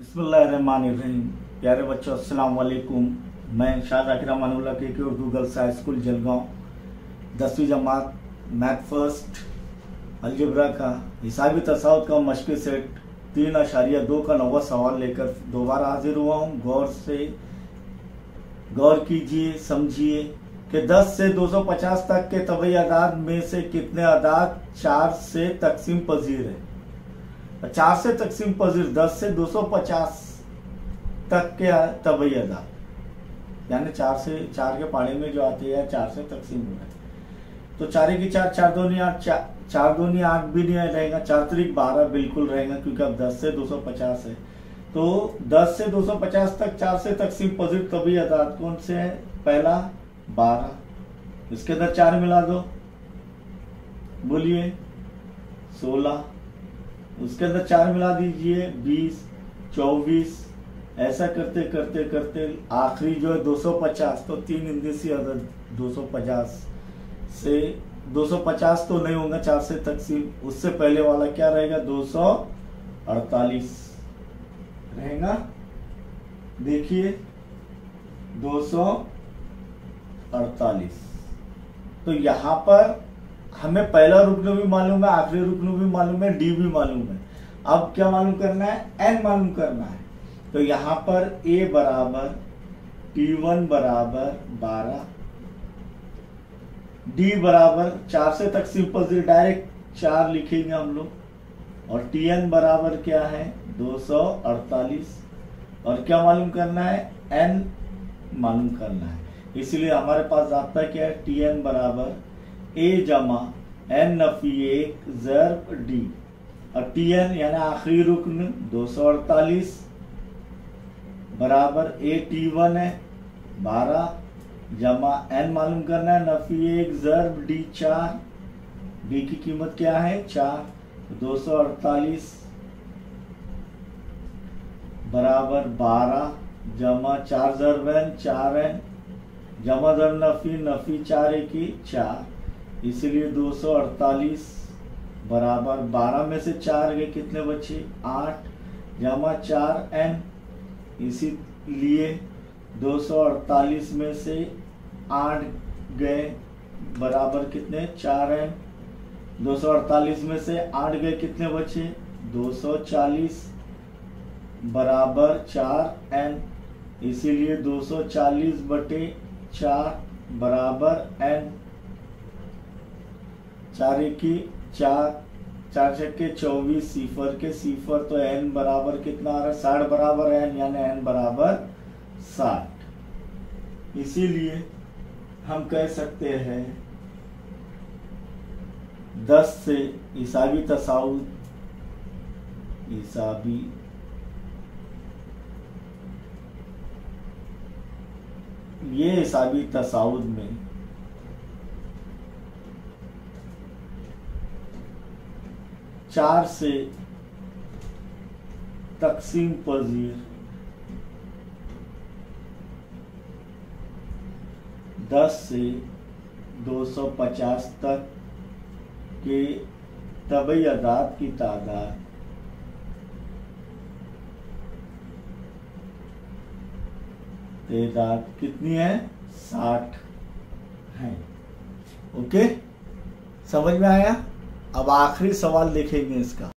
बिस्मिल्लाहिर्रहमानिर्रहीम। प्यारे बच्चों, अस्सलाम वालेकुम। मैं शाद आकिर मानुल्लाह के Urdu girls high school Jalgaon 10वीं जमात मैथ फर्स्ट अलजेब्रा का हिसाबी तसाउत का मश्क़ी सेट 3.2 का 9वां सवाल लेकर दोबारा हाजिर हुआ हूँ। गौर कीजिए, समझिए कि 10 से 250 तक के तबई अदाद में से कितने अदाद 4 से तकसीम पजीर है। 4 से तकसीम पजीर 10 से 250 तक के तबई अदाद, यानी 4 के पानी में जो आती है 4 से तकसीम हो रहा है। तो 4 की 4, 4 दूनी 8, 4 दूनी 8 भी नहीं रहेगा, 4 तरीक 12 बिल्कुल रहेगा, क्योंकि अब 10 से 250 है। तो 10 से 250 तक 4 से तकसीम पजीर तबई अदाद कौन से है? पहला 12, इसके अंदर 4 मिला दो, बोलिए 16, उसके अंदर 4 मिला दीजिए 20, 24, ऐसा करते करते करते आखिरी जो है 250। तो 3 इंदेसी अदद 250 से 250 तो नहीं होगा 4 से तकसीम, उससे पहले वाला क्या रहेगा? 248 रहेगा। देखिए 248। तो यहां पर हमें पहला रुकन भी मालूम है, आखिरी रुकन भी मालूम है, डी भी मालूम है। अब क्या मालूम करना है? एन मालूम करना है। तो यहां पर ए बराबर T1 बराबर 12, डी बराबर 4 से तकसीम पजीर डायरेक्ट 4 लिखेंगे हम लोग, और Tn बराबर क्या है? 248। और क्या मालूम करना है? एन मालूम करना है। इसलिए हमारे पास जाता क्या है? Tn बराबर ए जमा एन नफी 1 ज़र्ब डी, और Tn यानी आखिरी रुकन 248 बराबर ए T1 है 12 जमा एन मालूम करना है नफी 1 ज़र्ब डी 4, डी की कीमत क्या है? 4। 248 बराबर 12 जमा 4 ज़र्ब एन 4 एन जमा दर नफी 4 की 4, इसलिए 248 बराबर 12 में से 4 गए, कितने बचे? 8 जमा 4 एन, इसीलिए 248 में से 8 गए बराबर कितने? 4 एन। 248 में से 8 गए, कितने बचे? 240 बराबर 4 एन, इसीलिए 240 बटे 4 बराबर एन। 4 की 4, 4 छक्के 24, सिफर के सिफर, तो एन बराबर कितना आ रहा है? 60 बराबर एन, यानी एन बराबर 60। इसीलिए हम कह सकते हैं 10 से हिसाबी तसाउत, ये हिसाबी तसाउत में 4 से तकसीम पजीर 10 से 250 तक के तबई अदाद की तादाद कितनी है? 60 है। ओके, समझ में आया? अब आखिरी सवाल देखेंगे इसका।